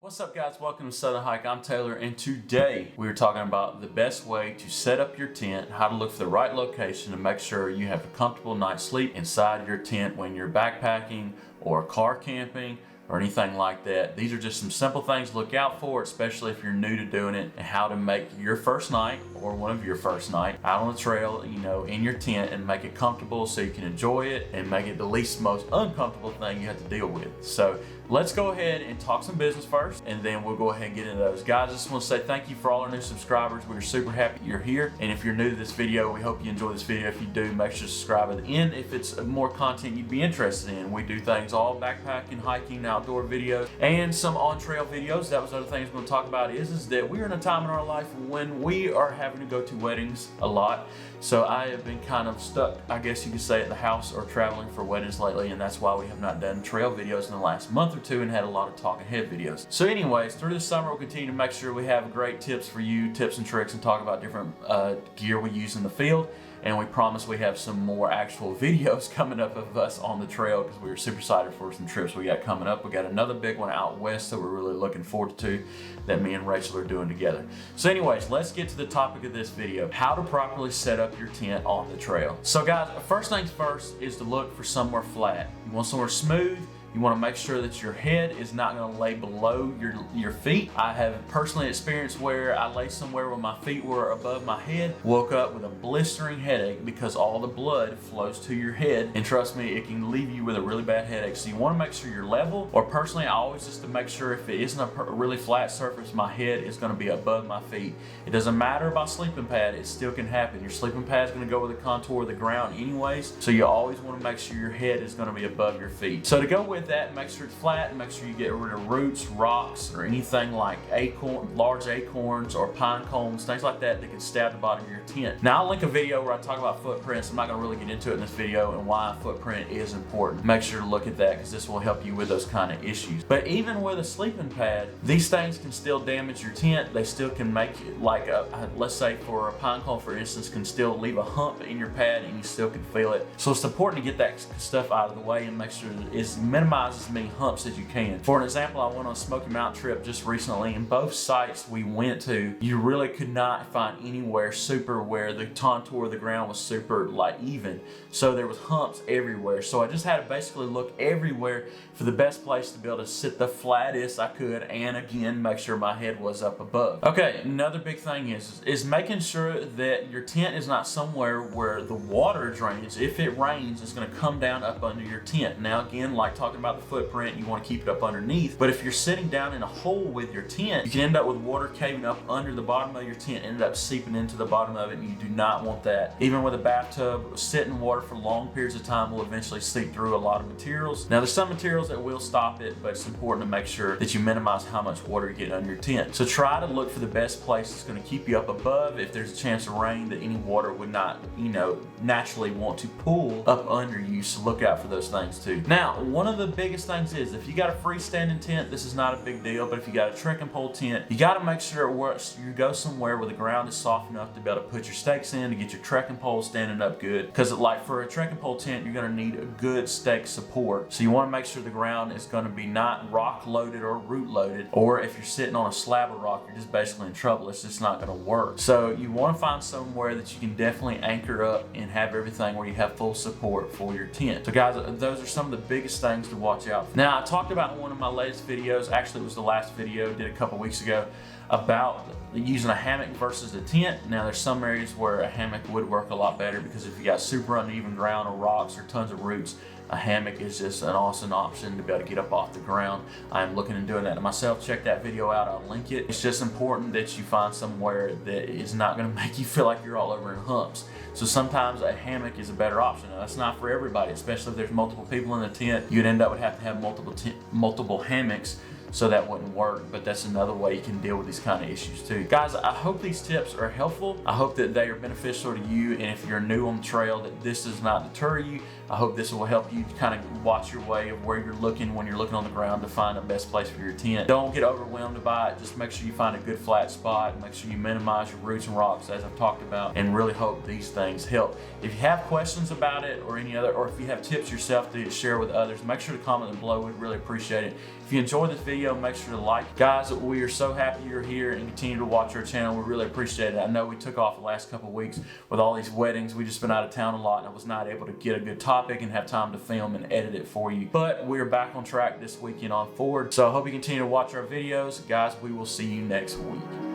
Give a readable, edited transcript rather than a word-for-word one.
What's up guys, welcome to Southern Hike. I'm Taylor and today we're talking about the best way to set up your tent, how to look for the right location to make sure you have a comfortable night's sleep inside your tent when you're backpacking or car camping or anything like that. These are just some simple things to look out for, especially if you're new to doing it, and how to make your first night or one of your first night out on the trail, in your tent, and make it comfortable so you can enjoy it and make it the least most uncomfortable thing you have to deal with. So let's go ahead and talk some business first, and then we'll go ahead and get into those. Guys, I just want to say thank you for all our new subscribers. We're super happy you're here, and if you're new to this video, we hope you enjoy this video. If you do, make sure to subscribe at the end if it's more content you'd be interested in. We do things all backpacking, hiking, outdoor videos, and some on-trail videos. That was the other thing I was going to talk about is that we're in a time in our life when we are having to go to weddings a lot. So I have been kind of stuck, I guess you could say, at the house or traveling for weddings lately, and that's why we have not done trail videos in the last month or two and had a lot of talking head videos. So anyways, through the summer we'll continue to make sure we have great tips for you, tips and tricks, and talk about different gear we use in the field. And we promise we have some more actual videos coming up of us on the trail because we were super excited for some trips we got coming up. We got another big one out west that we're really looking forward to that me and Rachel are doing together. So anyways, let's get to the topic of this video, how to properly set up your tent on the trail. So guys, first things first is to look for somewhere flat. You want somewhere smooth. You want to make sure that your head is not going to lay below your feet. I have personally experienced where I lay somewhere where my feet were above my head, woke up with a blistering headache because all the blood flows to your head, and trust me, it can leave you with a really bad headache. So you want to make sure you're level, or personally I always just to make sure if it isn't a really flat surface, my head is going to be above my feet. It doesn't matter about sleeping pad, it still can happen. Your sleeping pad is going to go with the contour of the ground anyways, so you always want to make sure your head is going to be above your feet. So to go with that, make sure it's flat, and make sure you get rid of roots, rocks, or anything like large acorns or pine cones, things like that that can stab the bottom of your tent. Now I'll link a video where I talk about footprints. I'm not going to really get into it in this video and why a footprint is important. Make sure to look at that because this will help you with those kind of issues. But even with a sleeping pad, these things can still damage your tent. They still can make it like let's say for a pine cone for instance, can still leave a hump in your pad and you still can feel it. So it's important to get that stuff out of the way and make sure that it minimizes as many humps as you can. For an example, I went on a Smoky Mountain trip just recently, and both sites we went to, you really could not find anywhere super where the contour of the ground was super even. So there was humps everywhere. So I just had to basically look everywhere for the best place to be able to sit the flattest I could, and again, make sure my head was up above. Okay, another big thing is making sure that your tent is not somewhere where the water drains. If it rains, it's going to come down up under your tent. Now again, like talking about the footprint, you want to keep it up underneath, but if you're sitting down in a hole with your tent, you can end up with water caving up under the bottom of your tent, end up seeping into the bottom of it, and you do not want that. Even with a bathtub, sitting in water for long periods of time will eventually seep through a lot of materials. Now there's some materials that will stop it, but it's important to make sure that you minimize how much water you get under your tent. So try to look for the best place that's going to keep you up above. If there's a chance of rain, that any water would not naturally want to pool up under you, so look out for those things too. Now one of the biggest things is if you got a freestanding tent, this is not a big deal, but if you got a trekking pole tent, you got to make sure you go somewhere where the ground is soft enough to be able to put your stakes in to get your trekking pole standing up good, because like for a trekking pole tent, you're going to need a good stake support. So you want to make sure the ground is going to be not rock loaded or root loaded, or if you're sitting on a slab of rock, you're just basically in trouble. It's just not going to work. So you want to find somewhere that you can definitely anchor up and have everything where you have full support for your tent. So guys, those are some of the biggest things to watch out for. Now I talked about in one of my latest videos, actually it was the last video I did a couple weeks ago, about using a hammock versus a tent. Now there's some areas where a hammock would work a lot better, because if you got super uneven ground or rocks or tons of roots, a hammock is just an awesome option to be able to get up off the ground. I'm looking into doing that myself. Check that video out, I'll link it. It's just important that you find somewhere that is not going to make you feel like you're all over in humps. So sometimes a hammock is a better option. Now that's not for everybody, especially if there's multiple people in the tent. You'd end up with have to have multiple hammocks, so that wouldn't work, but that's another way you can deal with these kind of issues too. Guys, I hope these tips are helpful. I hope that they are beneficial to you, and if you're new on the trail, that this does not deter you. I hope this will help you kind of watch your way of where you're looking when you're looking on the ground to find the best place for your tent. Don't get overwhelmed by it. Just make sure you find a good flat spot. Make sure you minimize your roots and rocks, as I've talked about, and really hope these things help. If you have questions about it or any other, or if you have tips yourself to share with others, make sure to comment below. We'd really appreciate it. If you enjoyed this video, make sure to like. Guys, we are so happy you're here and continue to watch our channel. We really appreciate it. I know we took off the last couple of weeks with all these weddings. We just been out of town a lot and I was not able to get a good topic and have time to film and edit it for you. But we're back on track this weekend on forward. So I hope you continue to watch our videos. Guys, we will see you next week.